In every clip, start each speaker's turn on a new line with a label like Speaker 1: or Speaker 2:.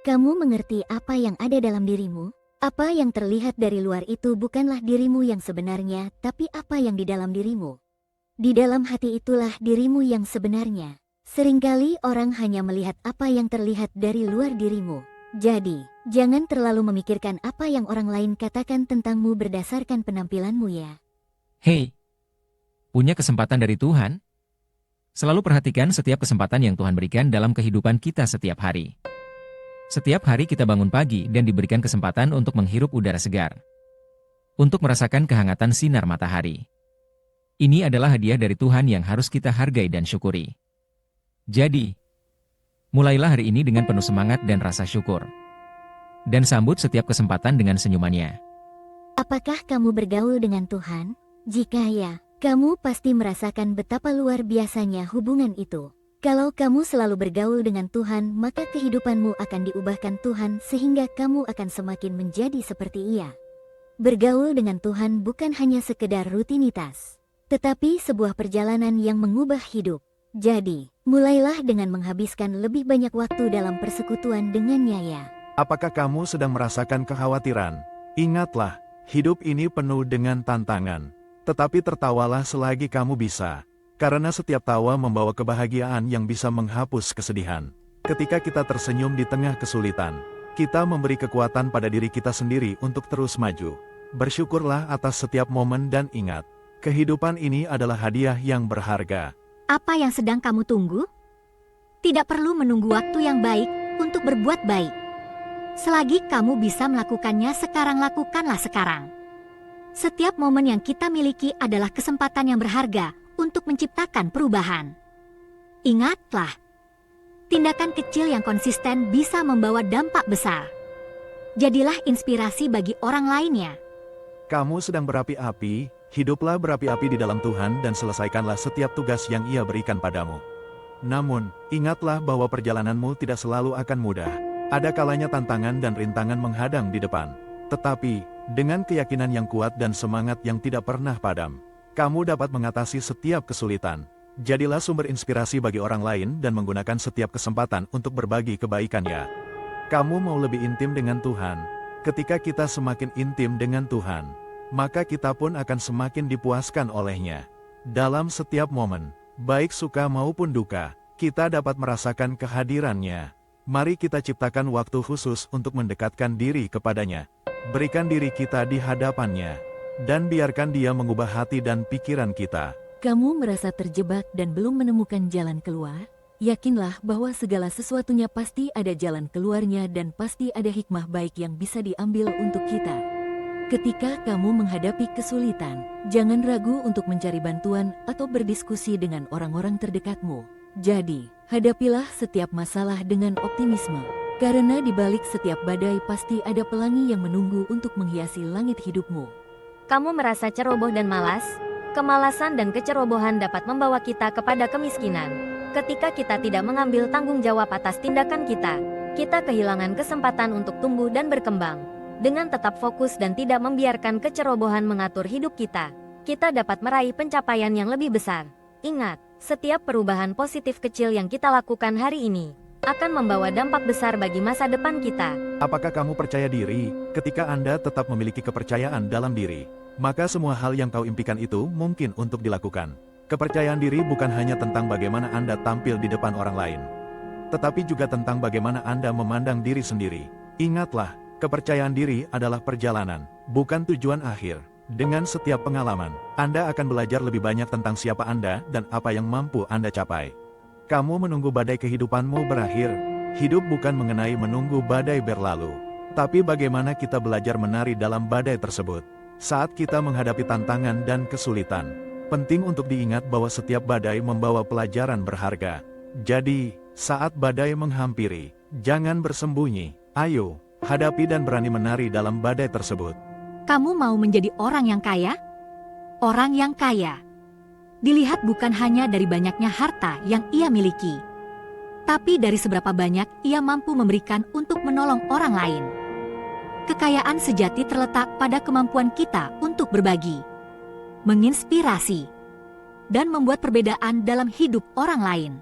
Speaker 1: Kamu mengerti apa yang ada dalam dirimu? Apa yang terlihat dari luar itu bukanlah dirimu yang sebenarnya, tapi apa yang di dalam dirimu. Di dalam hati itulah dirimu yang sebenarnya. Seringkali orang hanya melihat apa yang terlihat dari luar dirimu. Jadi, jangan terlalu memikirkan apa yang orang lain katakan tentangmu berdasarkan penampilanmu ya.
Speaker 2: Hei, punya kesempatan dari Tuhan? Selalu perhatikan setiap kesempatan yang Tuhan berikan dalam kehidupan kita setiap hari. Setiap hari kita bangun pagi dan diberikan kesempatan untuk menghirup udara segar. Untuk merasakan kehangatan sinar matahari. Ini adalah hadiah dari Tuhan yang harus kita hargai dan syukuri. Jadi, mulailah hari ini dengan penuh semangat dan rasa syukur. Dan sambut setiap kesempatan dengan senyumannya.
Speaker 1: Apakah kamu bergaul dengan Tuhan? Jika ya, kamu pasti merasakan betapa luar biasanya hubungan itu. Kalau kamu selalu bergaul dengan Tuhan, maka kehidupanmu akan diubahkan Tuhan sehingga kamu akan semakin menjadi seperti Ia. Bergaul dengan Tuhan bukan hanya sekedar rutinitas, tetapi sebuah perjalanan yang mengubah hidup. Jadi, mulailah dengan menghabiskan lebih banyak waktu dalam persekutuan dengannya ya.
Speaker 3: Apakah kamu sedang merasakan kekhawatiran? Ingatlah, hidup ini penuh dengan tantangan. Tetapi tertawalah selagi kamu bisa. Karena setiap tawa membawa kebahagiaan yang bisa menghapus kesedihan. Ketika kita tersenyum di tengah kesulitan, kita memberi kekuatan pada diri kita sendiri untuk terus maju. Bersyukurlah atas setiap momen dan ingat, kehidupan ini adalah hadiah yang berharga.
Speaker 4: Apa yang sedang kamu tunggu? Tidak perlu menunggu waktu yang baik untuk berbuat baik. Selagi kamu bisa melakukannya sekarang, lakukanlah sekarang. Setiap momen yang kita miliki adalah kesempatan yang berharga untuk menciptakan perubahan. Ingatlah, tindakan kecil yang konsisten bisa membawa dampak besar. Jadilah inspirasi bagi orang lainnya.
Speaker 3: Kamu sedang berapi-api, hiduplah berapi-api di dalam Tuhan dan selesaikanlah setiap tugas yang Ia berikan padamu. Namun, ingatlah bahwa perjalananmu tidak selalu akan mudah. Ada kalanya tantangan dan rintangan menghadang di depan. Tetapi, dengan keyakinan yang kuat dan semangat yang tidak pernah padam, kamu dapat mengatasi setiap kesulitan. Jadilah sumber inspirasi bagi orang lain dan menggunakan setiap kesempatan untuk berbagi kebaikannya. Kamu mau lebih intim dengan Tuhan? Ketika kita semakin intim dengan Tuhan, maka kita pun akan semakin dipuaskan oleh-Nya. Dalam setiap momen, baik suka maupun duka, kita dapat merasakan kehadiran-Nya. Mari kita ciptakan waktu khusus untuk mendekatkan diri kepada-Nya. Berikan diri kita di hadapan-Nya. Dan biarkan Dia mengubah hati dan pikiran kita.
Speaker 5: Kamu merasa terjebak dan belum menemukan jalan keluar? Yakinlah bahwa segala sesuatunya pasti ada jalan keluarnya dan pasti ada hikmah baik yang bisa diambil untuk kita. Ketika kamu menghadapi kesulitan, jangan ragu untuk mencari bantuan atau berdiskusi dengan orang-orang terdekatmu. Jadi, hadapilah setiap masalah dengan optimisme. Karena di balik setiap badai pasti ada pelangi yang menunggu untuk menghiasi langit hidupmu.
Speaker 4: Kamu merasa ceroboh dan malas? Kemalasan dan kecerobohan dapat membawa kita kepada kemiskinan. Ketika kita tidak mengambil tanggung jawab atas tindakan kita kehilangan kesempatan untuk tumbuh dan berkembang. Dengan tetap fokus dan tidak membiarkan kecerobohan mengatur hidup kita dapat meraih pencapaian yang lebih besar. Ingat, setiap perubahan positif kecil yang kita lakukan hari ini akan membawa dampak besar bagi masa depan kita.
Speaker 3: Apakah kamu percaya diri? Ketika Anda tetap memiliki kepercayaan dalam diri, maka semua hal yang kau impikan itu mungkin untuk dilakukan. Kepercayaan diri bukan hanya tentang bagaimana Anda tampil di depan orang lain, tetapi juga tentang bagaimana Anda memandang diri sendiri. Ingatlah, kepercayaan diri adalah perjalanan, bukan tujuan akhir. Dengan setiap pengalaman, Anda akan belajar lebih banyak tentang siapa Anda dan apa yang mampu Anda capai. Kamu menunggu badai kehidupanmu berakhir. Hidup bukan mengenai menunggu badai berlalu, tapi bagaimana kita belajar menari dalam badai tersebut. Saat kita menghadapi tantangan dan kesulitan, penting untuk diingat bahwa setiap badai membawa pelajaran berharga. Jadi, saat badai menghampiri, jangan bersembunyi. Ayo, hadapi dan berani menari dalam badai tersebut.
Speaker 4: Kamu mau menjadi orang yang kaya? Orang yang kaya dilihat bukan hanya dari banyaknya harta yang ia miliki, tapi dari seberapa banyak ia mampu memberikan untuk menolong orang lain. Kekayaan sejati terletak pada kemampuan kita untuk berbagi, menginspirasi, dan membuat perbedaan dalam hidup orang lain.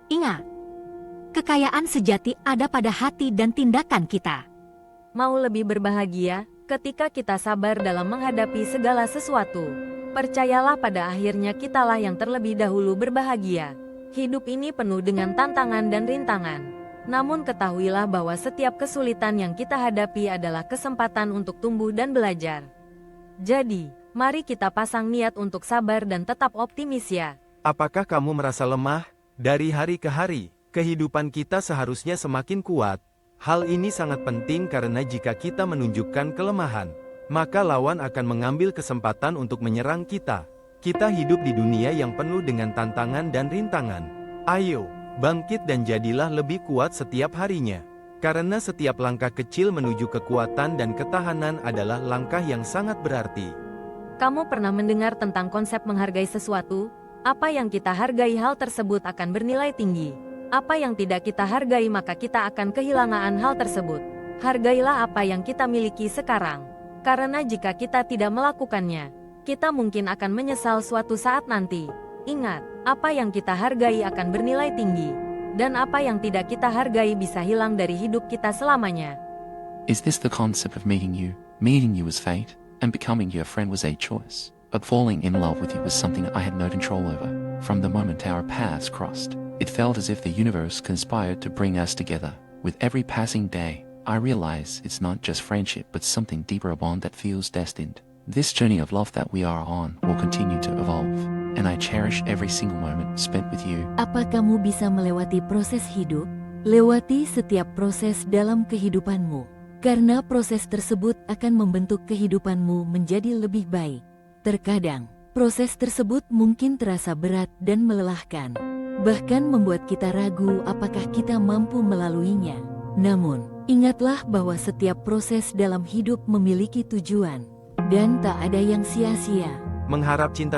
Speaker 4: Ingat,
Speaker 6: Kekayaan sejati ada pada hati dan tindakan kita.
Speaker 4: Mau lebih berbahagia ketika kita sabar dalam menghadapi segala sesuatu. Percayalah pada akhirnya kitalah yang terlebih dahulu berbahagia. Hidup ini penuh dengan tantangan dan rintangan. Namun ketahuilah bahwa setiap kesulitan yang kita hadapi adalah kesempatan untuk tumbuh dan belajar. Jadi, mari kita pasang niat untuk sabar dan tetap optimis ya.
Speaker 7: Apakah kamu merasa lemah? Dari hari ke hari, kehidupan kita seharusnya semakin kuat. Hal ini sangat penting karena jika kita menunjukkan kelemahan, maka lawan akan mengambil kesempatan untuk menyerang kita. Kita hidup di dunia yang penuh dengan tantangan dan rintangan. Ayo, bangkit dan jadilah lebih kuat setiap harinya. Karena setiap langkah kecil menuju kekuatan dan ketahanan adalah langkah yang sangat berarti.
Speaker 4: Kamu pernah mendengar tentang konsep menghargai sesuatu? Apa yang kita hargai hal tersebut akan bernilai tinggi. Apa yang tidak kita hargai maka kita akan kehilangan hal tersebut. Hargailah apa yang kita miliki sekarang. Karena jika kita tidak melakukannya, kita mungkin akan menyesal suatu saat nanti. Ingat, apa yang kita hargai akan bernilai tinggi. Dan apa yang tidak kita hargai bisa hilang dari hidup kita selamanya.
Speaker 8: Is this the concept of meeting you? Meeting you was fate, and becoming your friend was a choice. But falling in love with you was something I had no control over. From the moment our paths crossed, it felt as if the universe conspired to bring us together. With every passing day, I realize it's not just friendship but something deeper, a bond that feels destined. This journey of love that we are on will continue to evolve, and I cherish every single moment spent with you.
Speaker 5: Apa kamu bisa melewati proses hidup? Lewati setiap proses dalam kehidupanmu. Karena proses tersebut akan membentuk kehidupanmu menjadi lebih baik. Terkadang, proses tersebut mungkin terasa berat dan melelahkan. Bahkan membuat kita ragu apakah kita mampu melaluinya. Namun, ingatlah bahwa setiap proses dalam hidup memiliki tujuan. Dan tak ada yang sia-sia.
Speaker 7: Mengharap cinta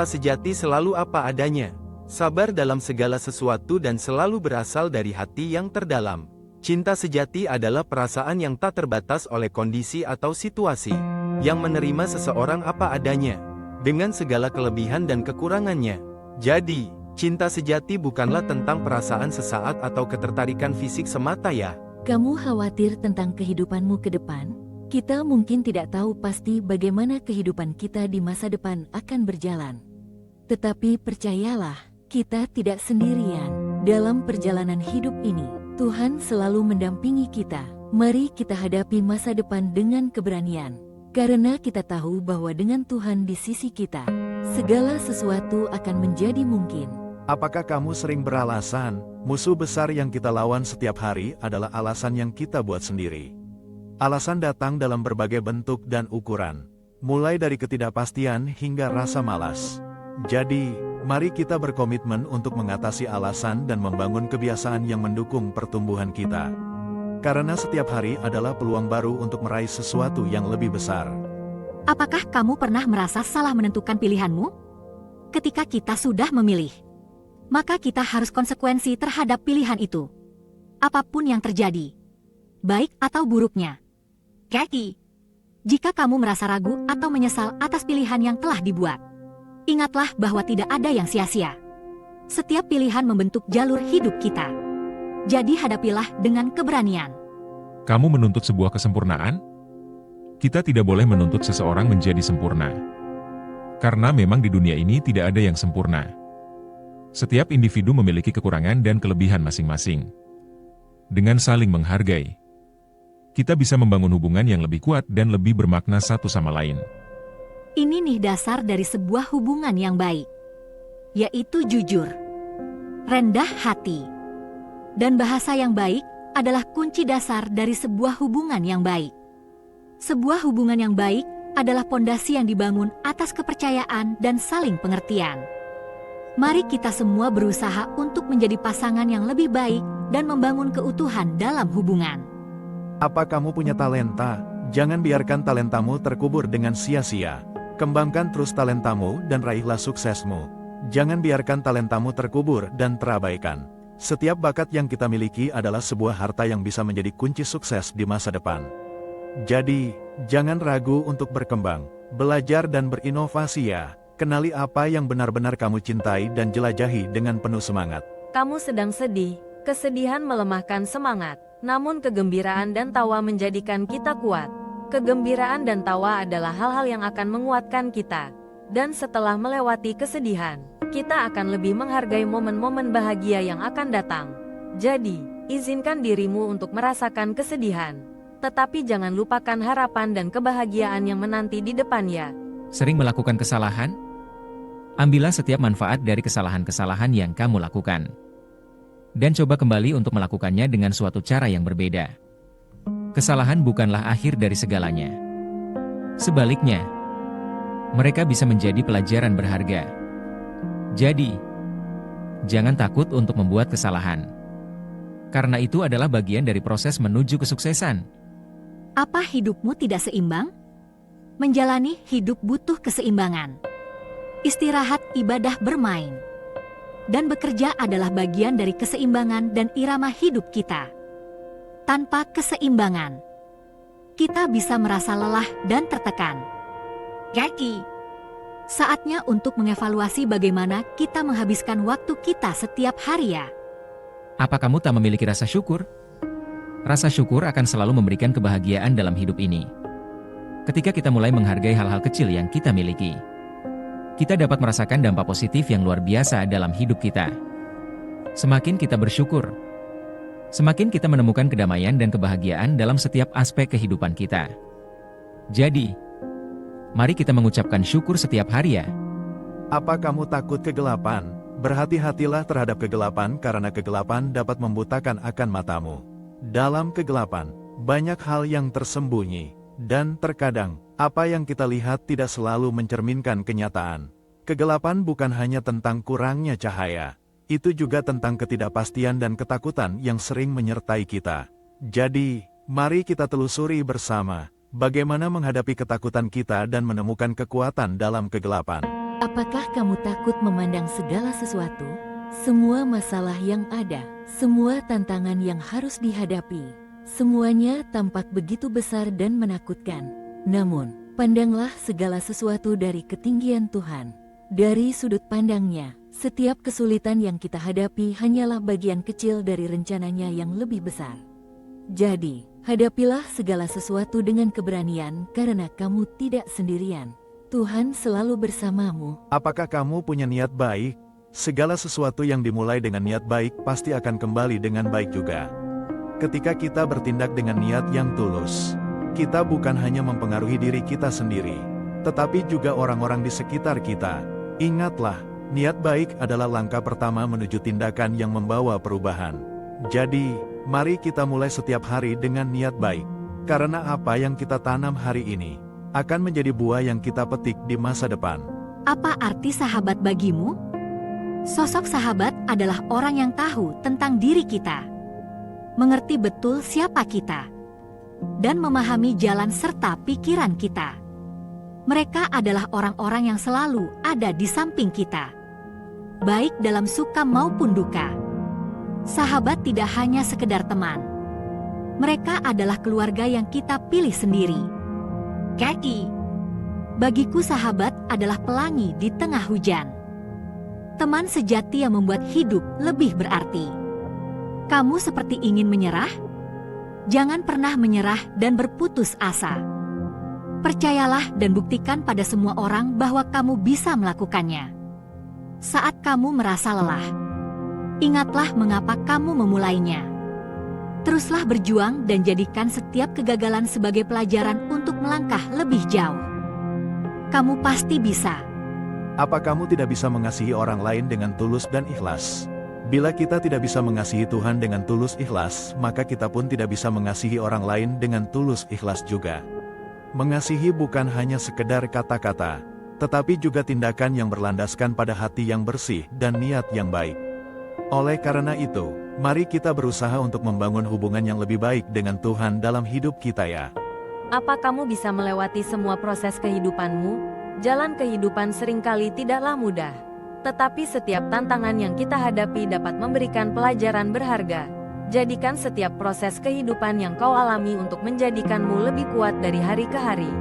Speaker 7: sejati selalu apa adanya. Sabar dalam segala sesuatu dan selalu berasal dari hati yang terdalam. Cinta sejati adalah perasaan yang tak terbatas oleh kondisi atau situasi. Yang menerima seseorang apa adanya. Dengan segala kelebihan dan kekurangannya. Jadi, cinta sejati bukanlah tentang perasaan sesaat atau ketertarikan fisik semata ya.
Speaker 5: Kamu khawatir tentang kehidupanmu ke depan? Kita mungkin tidak tahu pasti bagaimana kehidupan kita di masa depan akan berjalan. Tetapi percayalah, kita tidak sendirian. Dalam perjalanan hidup ini, Tuhan selalu mendampingi kita. Mari kita hadapi masa depan dengan keberanian. Karena kita tahu bahwa dengan Tuhan di sisi kita, segala sesuatu akan menjadi mungkin.
Speaker 3: Apakah kamu sering beralasan, musuh besar yang kita lawan setiap hari adalah alasan yang kita buat sendiri? Alasan datang dalam berbagai bentuk dan ukuran, mulai dari ketidakpastian hingga rasa malas. Jadi, mari kita berkomitmen untuk mengatasi alasan dan membangun kebiasaan yang mendukung pertumbuhan kita. Karena setiap hari adalah peluang baru untuk meraih sesuatu yang lebih besar.
Speaker 6: Apakah kamu pernah merasa salah menentukan pilihanmu? Ketika kita sudah memilih, maka kita harus konsekuensi terhadap pilihan itu. Apapun yang terjadi, baik atau buruknya. Kaki, jika kamu merasa ragu atau menyesal atas pilihan yang telah dibuat, ingatlah bahwa tidak ada yang sia-sia. Setiap pilihan membentuk jalur hidup kita. Jadi hadapilah dengan keberanian.
Speaker 9: Kamu menuntut sebuah kesempurnaan? Kita tidak boleh menuntut seseorang menjadi sempurna. Karena memang di dunia ini tidak ada yang sempurna. Setiap individu memiliki kekurangan dan kelebihan masing-masing. Dengan saling menghargai, kita bisa membangun hubungan yang lebih kuat dan lebih bermakna satu sama lain.
Speaker 6: Ini nih dasar dari sebuah hubungan yang baik, yaitu jujur, rendah hati, dan bahasa yang baik adalah kunci dasar dari sebuah hubungan yang baik. Sebuah hubungan yang baik adalah pondasi yang dibangun atas kepercayaan dan saling pengertian. Mari kita semua berusaha untuk menjadi pasangan yang lebih baik dan membangun keutuhan dalam hubungan.
Speaker 3: Apa kamu punya talenta? Jangan biarkan talentamu terkubur dengan sia-sia. Kembangkan terus talentamu dan raihlah suksesmu. Jangan biarkan talentamu terkubur dan terabaikan. Setiap bakat yang kita miliki adalah sebuah harta yang bisa menjadi kunci sukses di masa depan. Jadi, jangan ragu untuk berkembang, belajar dan berinovasi ya. Kenali apa yang benar-benar kamu cintai dan jelajahi dengan penuh semangat.
Speaker 4: Kamu sedang sedih Kesedihan melemahkan semangat, namun kegembiraan dan tawa menjadikan kita kuat. Kegembiraan dan tawa adalah hal-hal yang akan menguatkan kita. Dan setelah melewati kesedihan, kita akan lebih menghargai momen-momen bahagia yang akan datang. Jadi, izinkan dirimu untuk merasakan kesedihan. Tetapi jangan lupakan harapan dan kebahagiaan yang menanti di depannya.
Speaker 2: Sering melakukan kesalahan? Ambillah setiap manfaat dari kesalahan-kesalahan yang kamu lakukan. Dan coba kembali untuk melakukannya dengan suatu cara yang berbeda. Kesalahan bukanlah akhir dari segalanya. Sebaliknya, mereka bisa menjadi pelajaran berharga. Jadi, jangan takut untuk membuat kesalahan. Karena itu adalah bagian dari proses menuju kesuksesan.
Speaker 6: Apa hidupmu tidak seimbang? Menjalani hidup butuh keseimbangan. Istirahat, ibadah, bermain, dan bekerja adalah bagian dari keseimbangan dan irama hidup kita. Tanpa keseimbangan, kita bisa merasa lelah dan tertekan. Jadi, saatnya untuk mengevaluasi bagaimana kita menghabiskan waktu kita setiap hari ya.
Speaker 2: Apa kamu tak memiliki rasa syukur? Rasa syukur akan selalu memberikan kebahagiaan dalam hidup ini. Ketika kita mulai menghargai hal-hal kecil yang kita miliki, kita dapat merasakan dampak positif yang luar biasa dalam hidup kita. Semakin kita bersyukur, semakin kita menemukan kedamaian dan kebahagiaan dalam setiap aspek kehidupan kita. Jadi, mari kita mengucapkan syukur setiap hari ya.
Speaker 3: Apa kamu takut kegelapan? Berhati-hatilah terhadap kegelapan karena kegelapan dapat membutakan akan matamu. Dalam kegelapan, banyak hal yang tersembunyi, dan terkadang, apa yang kita lihat tidak selalu mencerminkan kenyataan. Kegelapan bukan hanya tentang kurangnya cahaya, itu juga tentang ketidakpastian dan ketakutan yang sering menyertai kita. Jadi, mari kita telusuri bersama, bagaimana menghadapi ketakutan kita dan menemukan kekuatan dalam kegelapan.
Speaker 5: Apakah kamu takut memandang segala sesuatu? Semua masalah yang ada, semua tantangan yang harus dihadapi, semuanya tampak begitu besar dan menakutkan. Namun, pandanglah segala sesuatu dari ketinggian Tuhan. Dari sudut pandangnya, setiap kesulitan yang kita hadapi hanyalah bagian kecil dari rencananya yang lebih besar. Jadi, hadapilah segala sesuatu dengan keberanian karena kamu tidak sendirian. Tuhan selalu bersamamu.
Speaker 3: Apakah kamu punya niat baik? Segala sesuatu yang dimulai dengan niat baik pasti akan kembali dengan baik juga. Ketika kita bertindak dengan niat yang tulus, kita bukan hanya mempengaruhi diri kita sendiri, tetapi juga orang-orang di sekitar kita. Ingatlah, niat baik adalah langkah pertama menuju tindakan yang membawa perubahan. Jadi, mari kita mulai setiap hari dengan niat baik. Karena apa yang kita tanam hari ini, akan menjadi buah yang kita petik di masa depan.
Speaker 6: Apa arti sahabat bagimu? Sosok sahabat adalah orang yang tahu tentang diri kita, mengerti betul siapa kita, dan memahami jalan serta pikiran kita. Mereka adalah orang-orang yang selalu ada di samping kita, baik dalam suka maupun duka. Sahabat tidak hanya sekedar teman. Mereka adalah keluarga yang kita pilih sendiri. Jadi, bagiku sahabat adalah pelangi di tengah hujan. Teman sejati yang membuat hidup lebih berarti. Kamu seperti ingin menyerah? Jangan pernah menyerah dan berputus asa. Percayalah dan buktikan pada semua orang bahwa kamu bisa melakukannya. Saat kamu merasa lelah, ingatlah mengapa kamu memulainya. Teruslah berjuang dan jadikan setiap kegagalan sebagai pelajaran untuk melangkah lebih jauh. Kamu pasti bisa.
Speaker 3: Apa kamu tidak bisa mengasihi orang lain dengan tulus dan ikhlas? Bila kita tidak bisa mengasihi Tuhan dengan tulus ikhlas, maka kita pun tidak bisa mengasihi orang lain dengan tulus ikhlas juga. Mengasihi bukan hanya sekedar kata-kata, tetapi juga tindakan yang berlandaskan pada hati yang bersih dan niat yang baik. Oleh karena itu, mari kita berusaha untuk membangun hubungan yang lebih baik dengan Tuhan dalam hidup kita ya.
Speaker 4: Apa kamu bisa melewati semua proses kehidupanmu? Jalan kehidupan seringkali tidaklah mudah. Tetapi setiap tantangan yang kita hadapi dapat memberikan pelajaran berharga. Jadikan setiap proses kehidupan yang kau alami untuk menjadikanmu lebih kuat dari hari ke hari.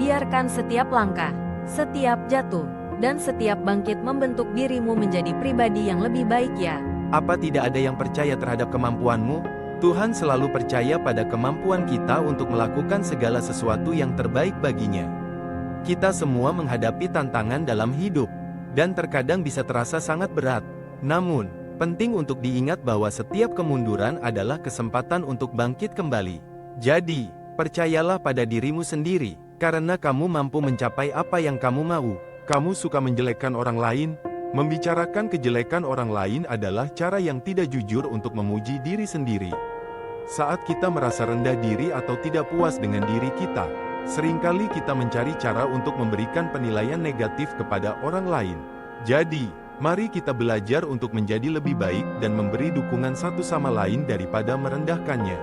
Speaker 4: Biarkan setiap langkah, setiap jatuh, dan setiap bangkit membentuk dirimu menjadi pribadi yang lebih baik ya.
Speaker 7: Apa tidak ada yang percaya terhadap kemampuanmu? Tuhan selalu percaya pada kemampuan kita untuk melakukan segala sesuatu yang terbaik baginya. Kita semua menghadapi tantangan dalam hidup, dan terkadang bisa terasa sangat berat. Namun, penting untuk diingat bahwa setiap kemunduran adalah kesempatan untuk bangkit kembali. Jadi, percayalah pada dirimu sendiri, karena kamu mampu mencapai apa yang kamu mau.
Speaker 10: Kamu suka menjelekkan orang lain? Membicarakan kejelekan orang lain adalah cara yang tidak jujur untuk memuji diri sendiri. Saat kita merasa rendah diri atau tidak puas dengan diri kita, seringkali kita mencari cara untuk memberikan penilaian negatif kepada orang lain. Jadi, mari kita belajar untuk menjadi lebih baik dan memberi dukungan satu sama lain daripada merendahkannya.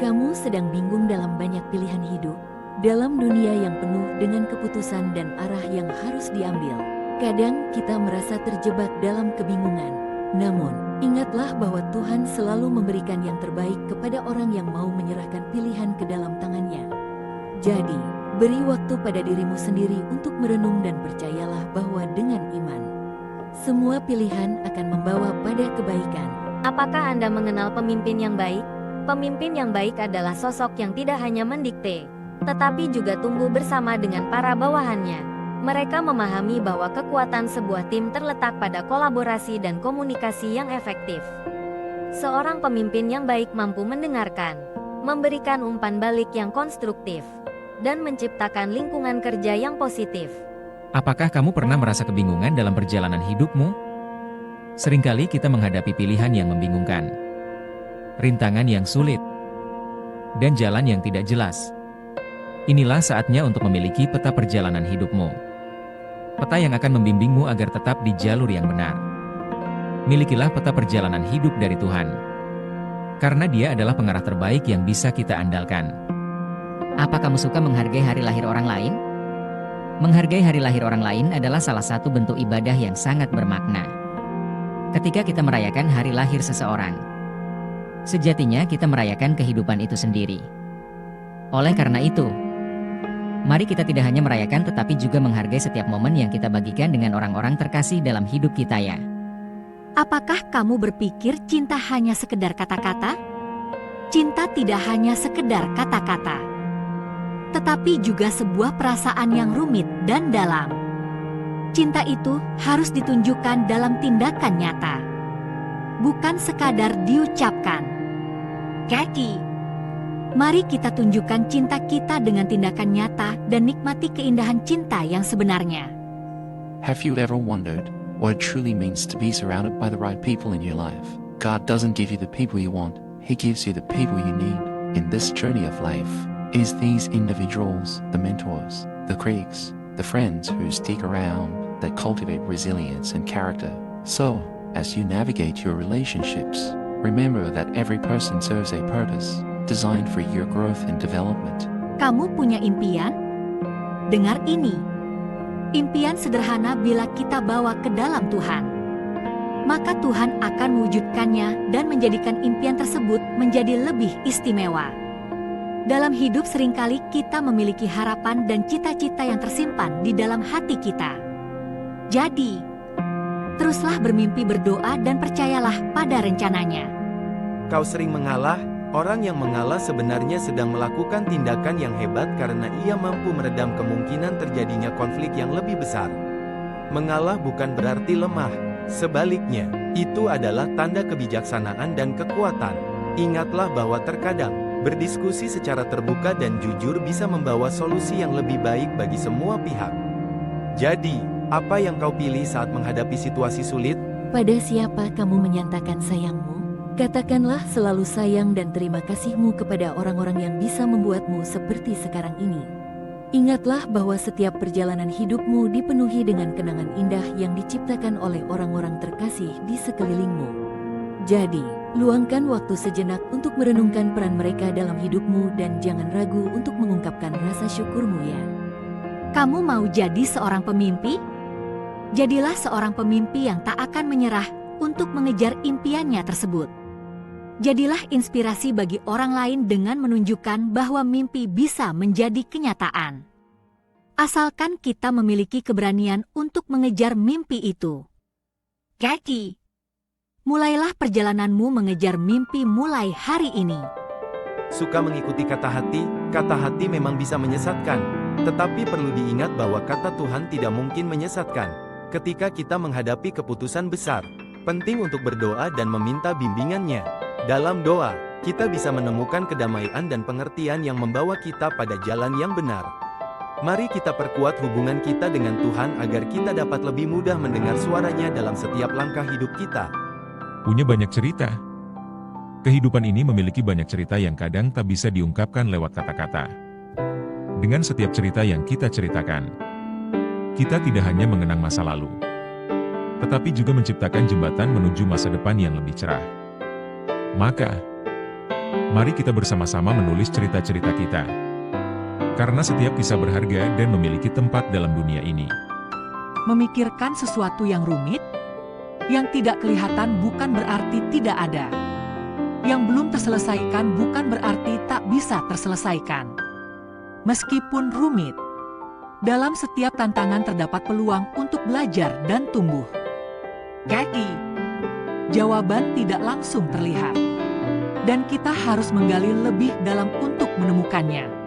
Speaker 5: Kamu sedang bingung dalam banyak pilihan hidup, dalam dunia yang penuh dengan keputusan dan arah yang harus diambil. Kadang kita merasa terjebak dalam kebingungan. Namun, ingatlah bahwa Tuhan selalu memberikan yang terbaik kepada orang yang mau menyerahkan pilihan ke dalam tangannya. Jadi, beri waktu pada dirimu sendiri untuk merenung dan percayalah bahwa dengan iman, semua pilihan akan membawa pada kebaikan.
Speaker 4: Apakah Anda mengenal pemimpin yang baik? Pemimpin yang baik adalah sosok yang tidak hanya mendikte, tetapi juga tumbuh bersama dengan para bawahannya. Mereka memahami bahwa kekuatan sebuah tim terletak pada kolaborasi dan komunikasi yang efektif. Seorang pemimpin yang baik mampu mendengarkan, memberikan umpan balik yang konstruktif, dan menciptakan lingkungan kerja yang positif.
Speaker 2: Apakah kamu pernah merasa kebingungan dalam perjalanan hidupmu? Seringkali kita menghadapi pilihan yang membingungkan, rintangan yang sulit, dan jalan yang tidak jelas. Inilah saatnya untuk memiliki peta perjalanan hidupmu. Peta yang akan membimbingmu agar tetap di jalur yang benar. Milikilah peta perjalanan hidup dari Tuhan, karena Dia adalah pengarah terbaik yang bisa kita andalkan.
Speaker 11: Apa kamu suka menghargai hari lahir orang lain? Menghargai hari lahir orang lain adalah salah satu bentuk ibadah yang sangat bermakna. Ketika kita merayakan hari lahir seseorang, sejatinya kita merayakan kehidupan itu sendiri. Oleh karena itu, mari kita tidak hanya merayakan tetapi juga menghargai setiap momen yang kita bagikan dengan orang-orang terkasih dalam hidup kita ya.
Speaker 6: Apakah kamu berpikir cinta hanya sekedar kata-kata? Cinta tidak hanya sekedar kata-kata, tetapi juga sebuah perasaan yang rumit dan dalam. Cinta itu harus ditunjukkan dalam tindakan nyata, bukan sekadar diucapkan. Kaki. Mari kita tunjukkan cinta kita dengan tindakan nyata dan nikmati keindahan cinta yang sebenarnya.
Speaker 8: Have you ever wondered what it truly means to be surrounded by the right people in your life? God doesn't give you the people you want, He gives you the people you need. In this journey of life, it is these individuals, the mentors, the critics, the friends who stick around, that cultivate resilience and character. So, as you navigate your relationships, remember that every person serves a purpose, designed for your growth and development.
Speaker 6: Kamu punya impian? Dengar ini. Impian sederhana bila kita bawa ke dalam Tuhan, maka Tuhan akan mewujudkannya dan menjadikan impian tersebut menjadi lebih istimewa. Dalam hidup seringkali kita memiliki harapan dan cita-cita yang tersimpan di dalam hati kita. Jadi, teruslah bermimpi, berdoa, dan percayalah pada rencananya.
Speaker 7: Kau sering mengalah? Orang yang mengalah sebenarnya sedang melakukan tindakan yang hebat karena ia mampu meredam kemungkinan terjadinya konflik yang lebih besar. Mengalah bukan berarti lemah, sebaliknya, itu adalah tanda kebijaksanaan dan kekuatan. Ingatlah bahwa terkadang, berdiskusi secara terbuka dan jujur bisa membawa solusi yang lebih baik bagi semua pihak. Jadi, apa yang kau pilih saat menghadapi situasi sulit?
Speaker 5: Pada siapa kamu menyatakan sayangmu? Katakanlah selalu sayang dan terima kasihmu kepada orang-orang yang bisa membuatmu seperti sekarang ini. Ingatlah bahwa setiap perjalanan hidupmu dipenuhi dengan kenangan indah yang diciptakan oleh orang-orang terkasih di sekelilingmu. Jadi, luangkan waktu sejenak untuk merenungkan peran mereka dalam hidupmu dan jangan ragu untuk mengungkapkan rasa syukurmu ya.
Speaker 6: Kamu mau jadi seorang pemimpi? Jadilah seorang pemimpi yang tak akan menyerah untuk mengejar impiannya tersebut. Jadilah inspirasi bagi orang lain dengan menunjukkan bahwa mimpi bisa menjadi kenyataan. Asalkan kita memiliki keberanian untuk mengejar mimpi itu. Kaki. Mulailah perjalananmu mengejar mimpi mulai hari ini.
Speaker 7: Suka mengikuti kata hati memang bisa menyesatkan. Tetapi perlu diingat bahwa kata Tuhan tidak mungkin menyesatkan. Ketika kita menghadapi keputusan besar, penting untuk berdoa dan meminta bimbingannya. Dalam doa, kita bisa menemukan kedamaian dan pengertian yang membawa kita pada jalan yang benar. Mari kita perkuat hubungan kita dengan Tuhan agar kita dapat lebih mudah mendengar suaranya dalam setiap langkah hidup kita.
Speaker 9: Punya banyak cerita. Kehidupan ini memiliki banyak cerita yang kadang tak bisa diungkapkan lewat kata-kata. Dengan setiap cerita yang kita ceritakan, kita tidak hanya mengenang masa lalu, tetapi juga menciptakan jembatan menuju masa depan yang lebih cerah. Maka, mari kita bersama-sama menulis cerita-cerita kita. Karena setiap kisah berharga dan memiliki tempat dalam dunia ini.
Speaker 6: Memikirkan sesuatu yang rumit, yang tidak kelihatan bukan berarti tidak ada. Yang belum terselesaikan bukan berarti tak bisa terselesaikan. Meskipun rumit, dalam setiap tantangan terdapat peluang untuk belajar dan tumbuh. Kaki, jawaban tidak langsung terlihat. Dan kita harus menggali lebih dalam untuk menemukannya.